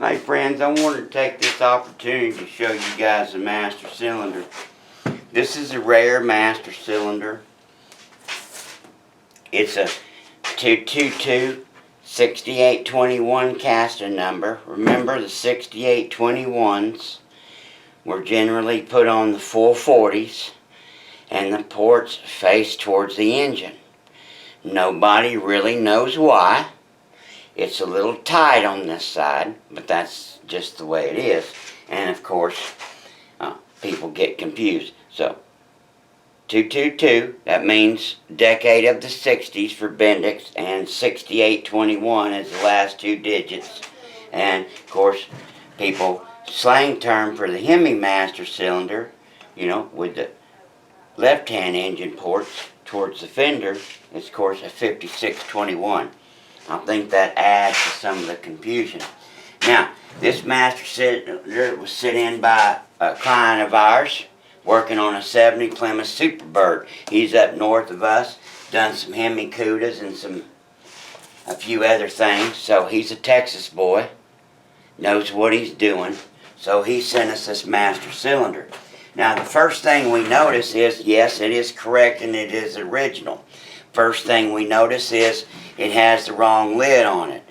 Hey friends, I wanted to take this opportunity to show you guys the master cylinder. This is a rare master cylinder. It's a 222 6821 caster number. Remember, the 6821s were generally put on the 440s and the ports face towards the engine. Nobody really knows why. It's a little tight on this side, but that's just the way it is. And of course, people get confused. So, 222, that means decade of the 60s for Bendix, and 6821 is the last two digits. And of course, people, slang term for the Hemi master cylinder, you know, with the left-hand engine ports towards the fender, is of course a 5621. I think that adds to some of the confusion. Now, this master cylinder was sent in by a client of ours working on a 70 Plymouth Superbird. He's up north of us, done some Hemi Cudas and a few other things. So he's a Texas boy, knows what he's doing. So he sent us this master cylinder. Now, the first thing we notice is, yes, it is correct and it is original. First thing we notice is it has the wrong lid on it.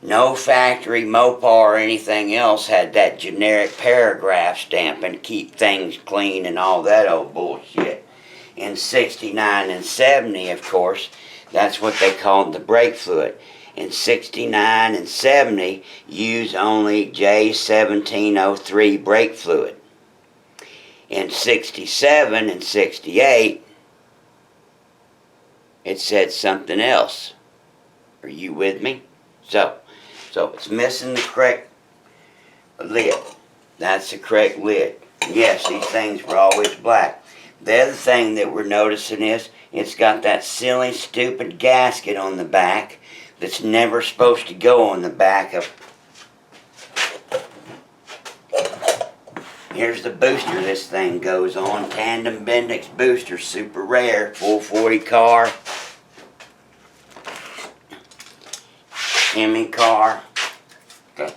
No factory Mopar or anything else had that generic paragraph stamping to keep things clean and all that old bullshit. In 69 and 70, of course, that's what they called the brake fluid. In 69 and 70, use only J1703 brake fluid. In 67 and 68, it said something else. Are you with me? So it's missing the correct lid. That's the correct lid. Yes, these things were always black. The other thing that we're noticing is it's got that silly, stupid gasket on the back that's never supposed to go on the back of. Here's the booster this thing goes on. Tandem Bendix booster, super rare, 440 car. Hemi car. Okay.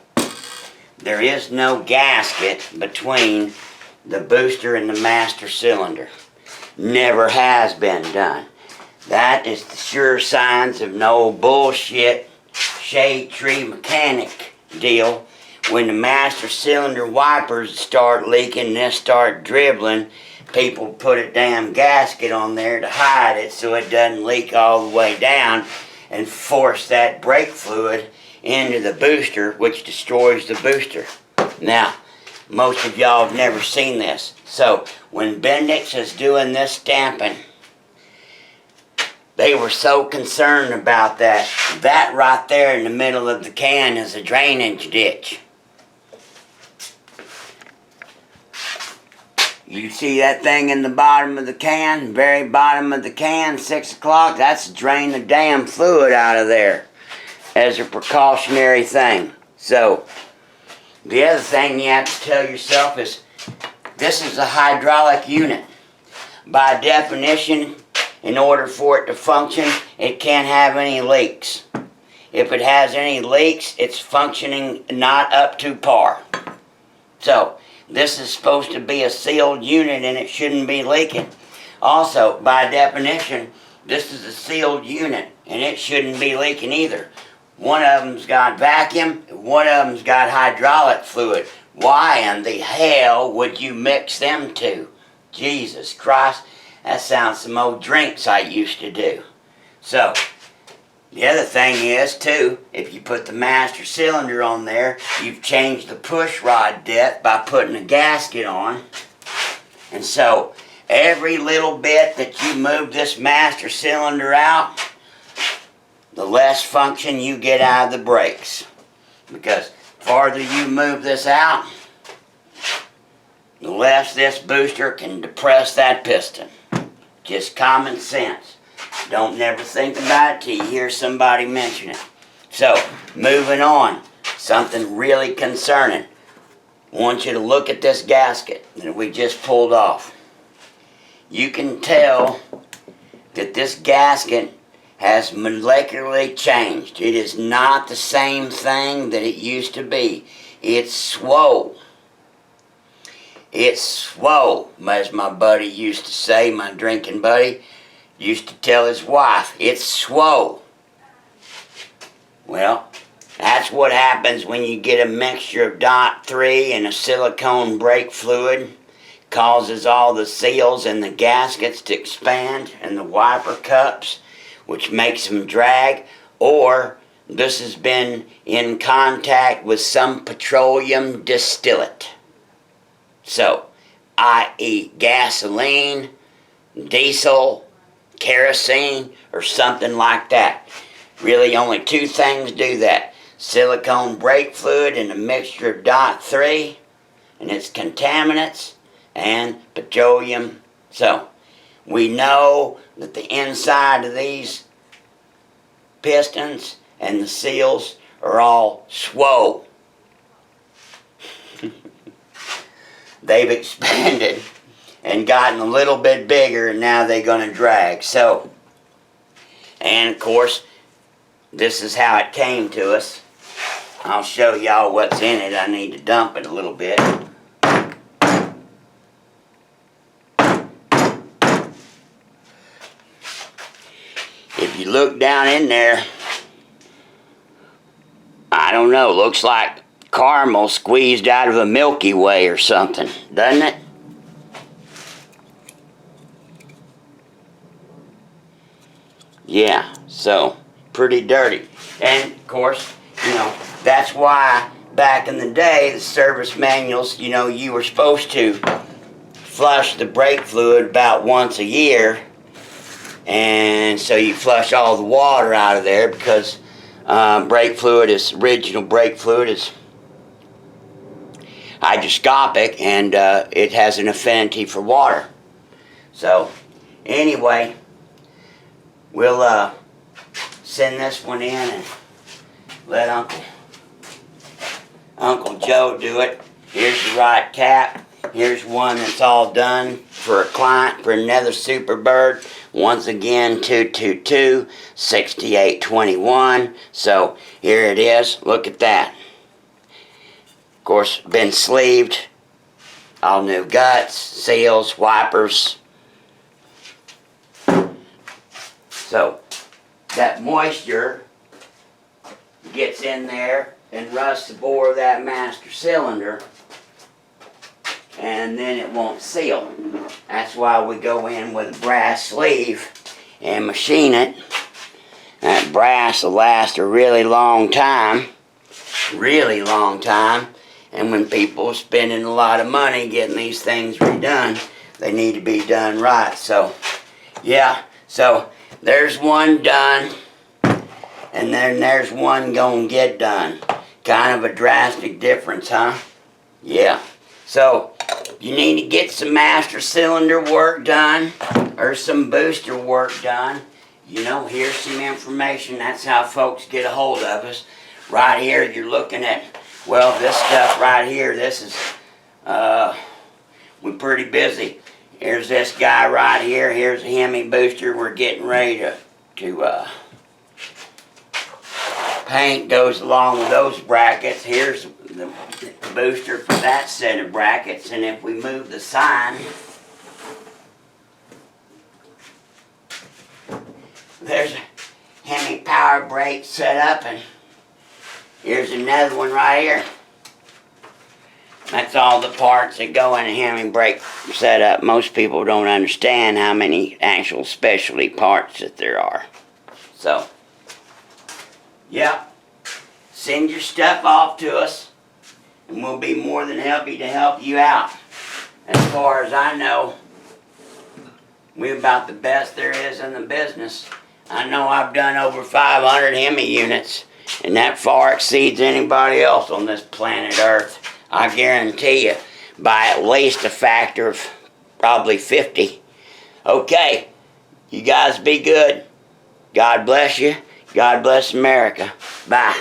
There is no gasket between the booster and the master cylinder. Never has been done. That is the sure signs of no bullshit shade tree mechanic deal. When the master cylinder wipers start leaking and they start dribbling, people put a damn gasket on there to hide it so it doesn't leak all the way down and force that brake fluid into the booster, which destroys the booster. Now, most of y'all have never seen this. So, when Bendix is doing this stamping, they were so concerned about that. That right there in the middle of the can is a drainage ditch. You see that thing in the bottom of the can, very bottom of the can, 6 o'clock, that's to drain the damn fluid out of there as a precautionary thing. So, the other thing you have to tell yourself is, this is a hydraulic unit. By definition, in order for it to function, it can't have any leaks. If it has any leaks, it's functioning not up to par. So, this is supposed to be a sealed unit and it shouldn't be leaking. Also, by definition, this is a sealed unit and it shouldn't be leaking either. One of them's got vacuum, one of them's got hydraulic fluid. Why in the hell would you mix them two? Jesus Christ, that sounds some old drinks I used to do. So, the other thing is, too, if you put the master cylinder on there, you've changed the push rod depth by putting a gasket on. And so, every little bit that you move this master cylinder out, the less function you get out of the brakes. Because the farther you move this out, the less this booster can depress that piston. Just common sense. Don't never think about it till you hear somebody mention it. So, moving on. Something really concerning. I want you to look at this gasket that we just pulled off. You can tell that this gasket has molecularly changed. It is not the same thing that it used to be. It's swole. It's swole, as my buddy used to say, my drinking buddy used to tell his wife, it's swole. Well, that's what happens when you get a mixture of dot 3 and a silicone brake fluid. Causes all the seals and the gaskets to expand and the wiper cups, which makes them drag, or this has been in contact with some petroleum distillate. So, i.e. gasoline, diesel, kerosene, or something like that. Really only two things do that. Silicone brake fluid and a mixture of dot 3 and its contaminants and petroleum. So, we know that the inside of these pistons and the seals are all swole. They've expanded and gotten a little bit bigger, and now they're going to drag. So, and of course, this is how it came to us. I'll show y'all what's in it. I need to dump it a little bit. If you look down in there, I don't know, looks like caramel squeezed out of a Milky Way or something, doesn't it? Yeah, so pretty dirty. And of course, you know, that's why back in the day, the service manuals, you know, you were supposed to flush the brake fluid about once a year. And so you flush all the water out of there because original brake fluid is hygroscopic, and it has an affinity for water. So anyway, we'll send this one in and let Uncle Joe do it. Here's the right cap. Here's one that's all done for a client, for another Superbird. Once again, 222-6821. So here it is. Look at that. Of course, been sleeved. All new guts, seals, wipers. So that moisture gets in there and rusts the bore of that master cylinder, and then it won't seal. That's why we go in with a brass sleeve and machine it. That brass will last a really long time. Really long time. And when people are spending a lot of money getting these things redone, they need to be done right. So, yeah. So, there's one done. And then there's one gonna get done. Kind of a drastic difference, huh? Yeah. So, you need to get some master cylinder work done or some booster work done. You know, here's some information. That's how folks get a hold of us. Right here, you're looking at, well, this stuff right here, this is, we're pretty busy. Here's this guy right here. Here's a Hemi booster. We're getting ready to paint goes along with those brackets. Here's the booster for that set of brackets, and if we move the sign, there's a Hemi power brake set up, and here's another one right here. That's all the parts that go in a Hemi brake setup. Most people don't understand how many actual specialty parts that there are. So, yeah, send your stuff off to us, and we'll be more than happy to help you out. As far as I know, we're about the best there is in the business. I know I've done over 500 Hemi units, and that far exceeds anybody else on this planet Earth. I guarantee you, by at least a factor of probably 50. Okay, you guys be good. God bless you. God bless America. Bye.